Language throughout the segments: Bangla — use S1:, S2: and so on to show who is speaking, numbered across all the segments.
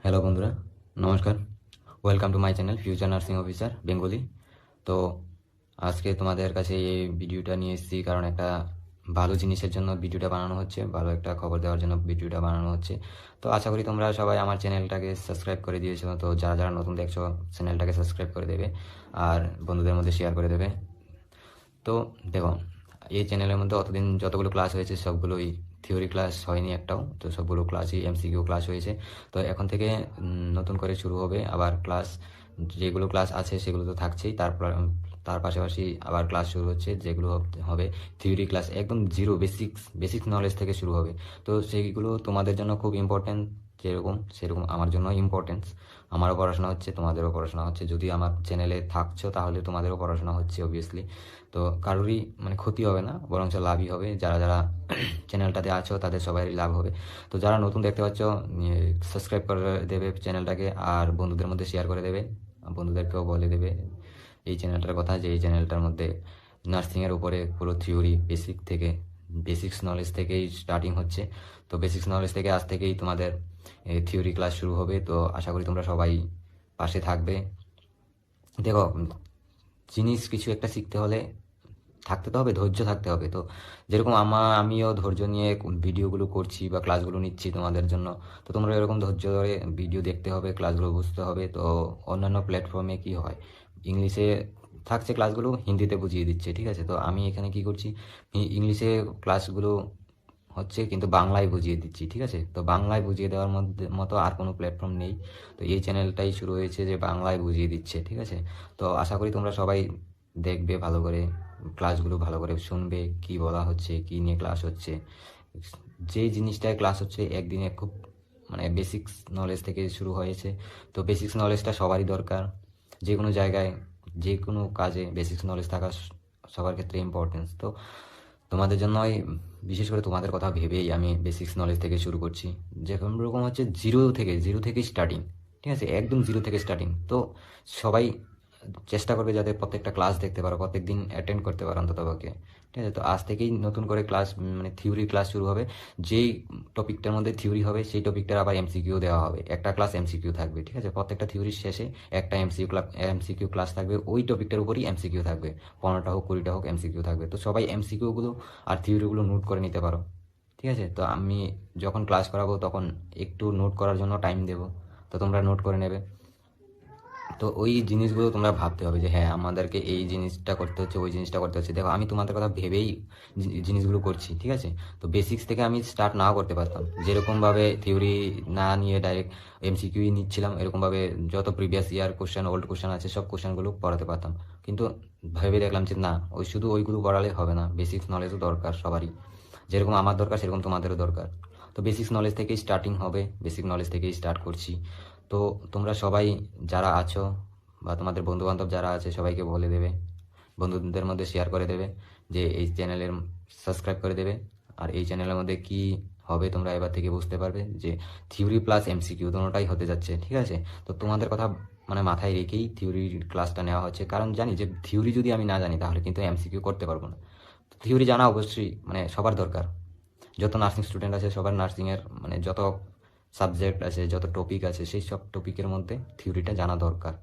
S1: হ্যালো বন্ধুরা, নমস্কার। Welcome to my channel future nursing officer Bengali. তো আজকে তোমাদের কাছে এই ভিডিওটা নিয়ে এসেছি কারণ একটা ভালো জিনিসের জন্য ভিডিওটা বানানো হচ্ছে, ভালো একটা খবর দেওয়ার জন্য ভিডিওটা বানানো হচ্ছে। তো আশা করি তোমরা সবাই আমার চ্যানেলটাকে সাবস্ক্রাইব করে দিয়েছো। তো যারা যারা নতুন দেখছো চ্যানেলটাকে সাবস্ক্রাইব করে দেবে আর বন্ধুদের মধ্যে শেয়ার করে দেবে। তো দেখো, এই চ্যানেলের মধ্যে অতদিন যতগুলো ক্লাস হয়েছে সবগুলোই থিওরি ক্লাস হয়নি একটাও, তো সবগুলো ক্লাসই এমসিকিউ ক্লাস হয়েছে। তো এখন থেকে নতুন করে শুরু হবে আবার ক্লাস। যেগুলো ক্লাস আছে সেগুলো তো থাকছেই, তার পাশাপাশি আবার ক্লাস শুরু হচ্ছে যেগুলো হবে থিওরি ক্লাস, একদম জিরো বেসিক্স নলেজ থেকে শুরু হবে। তো সেইগুলো তোমাদের জন্য খুব ইম্পর্টেন্ট, যেরকম সেরকম আমার জন্য ইম্পর্টেন্স। আমারও পড়াশোনা হচ্ছে, তোমাদেরও পড়াশোনা হচ্ছে। যদি আমার চ্যানেলে থাকছো তাহলে তোমাদেরও পড়াশোনা হচ্ছে অবভিয়াসলি। তো কারোরই মানে ক্ষতি হবে না, বরঞ্চ লাভই হবে। যারা যারা চ্যানেলটাতে আছো তাদের সবারই লাভ হবে। তো যারা নতুন দেখতে পাচ্ছ সাবস্ক্রাইব করে দেবে চ্যানেলটাকে আর বন্ধুদের মধ্যে শেয়ার করে দেবে, বন্ধুদেরকেও বলে দেবে এই চ্যানেলটার কথা, যে এই চ্যানেলটার মধ্যে নার্সিংয়ের উপরে পুরো থিওরি বেসিক্স নলেজ থেকেই স্টার্টিং হচ্ছে। তো বেসিক্স নলেজ থেকে আজ থেকেই তোমাদের থিওরি ক্লাস শুরু হবে। তো আশা করি তোমরা সবাই পাশে থাকবে। দেখো, জিনিস কিছু একটা শিখতে হলে থাকতে তো হবে, ধৈর্য থাকতে হবে। তো যেরকম আমিও ধৈর্য নিয়ে ভিডিওগুলো করছি বা ক্লাসগুলো নিচ্ছি তোমাদের জন্য। তো তোমরা এরকম ধৈর্য ধরে ভিডিও দেখতে হবে, ক্লাসগুলো বুঝতে হবে। তো অন্যান্য প্ল্যাটফর্মে কি হয়, ইংলিশে থাকছে ক্লাসগুলো, হিন্দিতে বুঝিয়ে দিচ্ছে, ঠিক আছে। তো আমি এখানে কি করছি, ইংলিশে ক্লাসগুলো হচ্ছে কিন্তু বাংলায় বুঝিয়ে দিচ্ছি, ঠিক আছে। তো বাংলায় বুঝিয়ে দেওয়ার মতো আর কোনো প্ল্যাটফর্ম নেই। তো এই চ্যানেলটাই শুরু হয়েছে যে বাংলায় বুঝিয়ে দিচ্ছে, ঠিক আছে। তো আশা করি তোমরা সবাই দেখবে ভালো করে, ক্লাসগুলো ভালো করে শুনবে, কি বলা হচ্ছে, কি নিয়ে ক্লাস হচ্ছে। যেই জিনিসটায় ক্লাস হচ্ছে একদিনে খুব মানে বেসিক্স নলেজ থেকে শুরু হয়েছে। তো বেসিক্স নলেজটা সবারই দরকার, যে কোনো জায়গায় যে কোনো কাজে বেসিক্স নলেজ থাকা সবার ক্ষেত্রে ইম্পর্টেন্স। তো তোমাদের জন্যই, বিশেষ করে তোমাদের কথা ভেবেই আমি বেসিক্স নলেজ থেকে শুরু করছি। যেরকম হচ্ছে জিরো থেকে স্টার্টিং, ঠিক আছে, একদম জিরো থেকে স্টার্টিং। তো সবাই চেষ্টা করবে যাতে প্রত্যেকটা ক্লাস দেখতে পারো, প্রত্যেক দিন অ্যাটেন্ড করতে পারো অন্ততপক্ষে, ঠিক আছে। তো আজ থেকেই নতুন করে ক্লাস মানে থিওরি ক্লাস শুরু হবে। যেই টপিকটার মধ্যে থিওরি হবে সেই টপিকটার আবার এমসিকিউ দেওয়া হবে, একটা ক্লাস এমসিকিউ থাকবে, ঠিক আছে। প্রত্যেকটা থিওরির শেষে একটা এমসিকিউ ক্লাস থাকবে, ওই টপিকটার উপরই এমসিকিউ থাকবে। 15টা হোক 20টা হোক এমসিকিউ থাকবে। তো সবাই এমসিকিউগুলো আর থিওরিগুলো নোট করে নিতে পারো, ঠিক আছে। তো আমি যখন ক্লাস করাবো তখন একটু নোট করার জন্য টাইম দেবো, তো তোমরা নোট করে নেবে। তো ওই জিনিসগুলো তোমরা ভাবতে হবে যে হ্যাঁ আমাদেরকে এই জিনিসটা করতে হচ্ছে, ওই জিনিসটা করতে হচ্ছে। দেখো, আমি তোমাদের কথা ভেবেই জিনিসগুলো করছি, ঠিক আছে। তো বেসিক্স থেকে আমি স্টার্ট নাও করতে পারতাম, যেরকমভাবে থিওরি না নিয়ে ডাইরেক্ট এমসিকিউই নিচ্ছিলাম, এরকমভাবে যত previous year question, old question আছে সব কোশ্চেনগুলো পড়াতে পারতাম। কিন্তু ভেবে দেখলাম যে না, শুধু ওইগুলো পড়ালে হবে না, বেসিক্স নলেজও দরকার সবারই। যেরকম আমার দরকার সেরকম তোমাদেরও দরকার। তো বেসিক্স নলেজ থেকেই স্টার্টিং হবে, বেসিক নলেজ থেকেই স্টার্ট করছি। তো তোমরা সবাই যারা আছো বা তোমাদের বন্ধুবান্ধব যারা আছে সবাইকে বলে দেবে, বন্ধুদের মধ্যে শেয়ার করে দেবে যে এই চ্যানেলের সাবস্ক্রাইব করে দেবে। আর এই চ্যানেলের মধ্যে কি হবে তোমরা এবার থেকে বুঝতে পারবে যে থিওরি প্লাস এমসিকিউ দুটোটাই হতে যাচ্ছে, ঠিক আছে। তো তোমাদের কথা মানে মাথায় রেখেই থিওরির ক্লাসটা নেওয়া হচ্ছে, কারণ জানি যে থিওরি যদি আমি না জানি তাহলে কিন্তু এমসিকিউ করতে পারবো না। থিওরি জানা অবশ্যই মানে সবার দরকার। যত নার্সিং স্টুডেন্ট আছে সবার নার্সিংয়ের মানে যত সাবজেক্ট আছে, যত টপিক আছে, সেই সব টপিকের মধ্যে থিওরিটা জানা দরকার।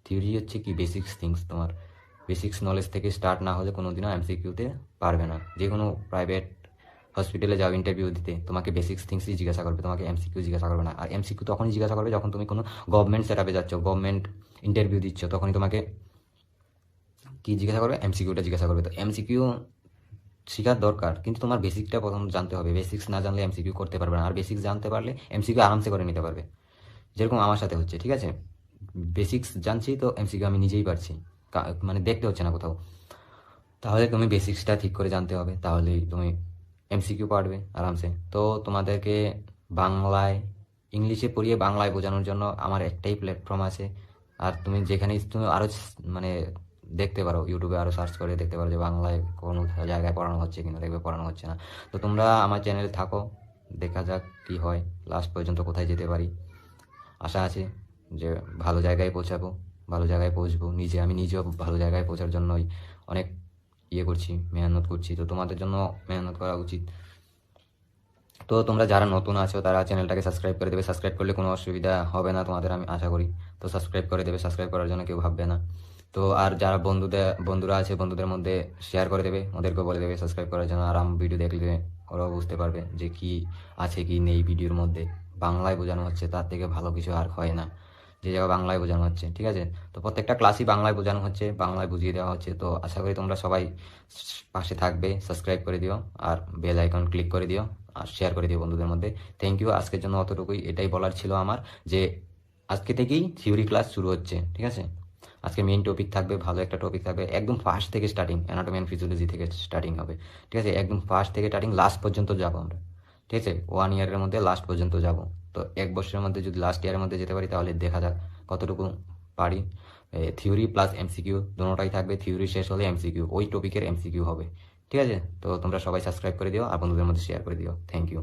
S1: থিওরি হচ্ছে কি বেসিক্স থিংস। তোমার বেসিক্স নলেজ থেকে স্টার্ট না হলে কোনোদিনও এমসিকিউতে পারবে না। যে কোনো প্রাইভেট হসপিটালে যাও ইন্টারভিউ দিতে, তোমাকে বেসিক্স থিংসই জিজ্ঞাসা করবে, তোমাকে এমসিকিউ জিজ্ঞাসা করবে না। আর এমসিকিউ তখনই জিজ্ঞাসা করবে যখন তুমি কোনো গভর্নমেন্ট সেট আপে যাচ্ছ, গভর্নমেন্ট ইন্টারভিউ দিচ্ছ, তখনই তোমাকে কি জিজ্ঞাসা করবে, এমসিকিউটা জিজ্ঞাসা করবে। তো এমসিকিউ শেখার দরকার, কিন্তু তোমার বেসিকটা প্রথম জানতে হবে। বেসিক্স না জানলে এমসিকিউ করতে পারবে না, আর বেসিক্স জানতে পারলে এমসিকিউ আরামসে করে নিতে পারবে, যেরকম আমার সাথে হচ্ছে, ঠিক আছে। বেসিক্স জানছি তো এমসিকিউ আমি নিজেই পারছি, মানে দেখতে হচ্ছে না কোথাও। তাহলে তুমি বেসিক্সটা ঠিক করে জানতে হবে, তাহলেই তুমি এমসিকিউ পারবে আরামসে। তো তোমাদেরকে বাংলায়, ইংলিশে পড়িয়ে বাংলায় বোঝানোর জন্য আমার একটাই প্ল্যাটফর্ম আছে। আর তুমি যেখানেই তুমি আরও মানে দেখতে পারো, ইউটিউবে আরও সার্চ করে দেখতে পারো যে বাংলায় কোনো জায়গায় পড়ানো হচ্ছে কিনা, দেখবে পড়ানো হচ্ছে না। তো তোমরা আমার চ্যানেলে থাকো, দেখা যাক কী হয়, লাস্ট পর্যন্ত কোথায় যেতে পারি। আশা আছে যে ভালো জায়গায় পৌঁছাবো, ভালো জায়গায় পৌঁছবো। আমি নিজেও ভালো জায়গায় পৌঁছার জন্যই অনেক করছি, মেহনত করছি। তো তোমাদের জন্য মেহনত করা উচিত। তো তোমরা যারা নতুন আছো তারা চ্যানেলটাকে সাবস্ক্রাইব করে দেবে, সাবস্ক্রাইব করলে কোনো অসুবিধা হবে না তোমাদের, আমি আশা করি। তো সাবস্ক্রাইব করে দেবে, সাবস্ক্রাইব করার জন্য কেউ ভাববে না। তো আর যারা বন্ধুরা আছে বন্ধুদের মধ্যে শেয়ার করে দেবে, ওদেরকেও বলে দেবে সাবস্ক্রাইব করার জন্য। আর ভিডিও দেখলে ওরাও বুঝতে পারবে যে কি আছে কি নেই ভিডিওর মধ্যে। বাংলায় বোঝানো হচ্ছে, তার থেকে ভালো কিছু আর হয় না। যে জায়গায় বাংলায় বোঝানো হচ্ছে, ঠিক আছে। তো প্রত্যেকটা ক্লাসই বাংলায় বোঝানো হচ্ছে, বাংলায় বুঝিয়ে দেওয়া হচ্ছে। তো আশা করি তোমরা সবাই পাশে থাকবে, সাবস্ক্রাইব করে দিও আর বেল আইকন ক্লিক করে দিও আর শেয়ার করে দিও বন্ধুদের মধ্যে। Thank you. আজকের জন্য অতটুকুই, এটাই বলার ছিল আমার, যে আজকে থেকেই থিওরি ক্লাস শুরু হচ্ছে, ঠিক আছে। আজকে মেইন টপিক থাকবে, ভালো একটা টপিক থাকবে, একদম ফার্স্ট থেকে স্টার্টিং, অ্যানাটমি অ্যান্ড ফিজিওলজি থেকে স্টার্টিং হবে, ঠিক আছে। একদম ফার্স্ট থেকে স্টার্টিং লাস্ট পর্যন্ত যাবো আমরা, ঠিক আছে। 1 ইয়ারের মধ্যে লাস্ট পর্যন্ত যাব। তো 1 বছরের মধ্যে যদি লাস্ট ইয়ারের মধ্যে যেতে পারি তাহলে দেখা যাক কতটুকু পারি। থিওরি প্লাস এমসিকিউ দুটোটাই থাকবে, থিওরি শেষ হলে এমসিকিউ, ওই টপিকের এমসিকিউ হবে, ঠিক আছে। তো তোমরা সবাই সাবস্ক্রাইব করে দিও আর বন্ধুদের মধ্যে শেয়ার করে দিও। Thank you.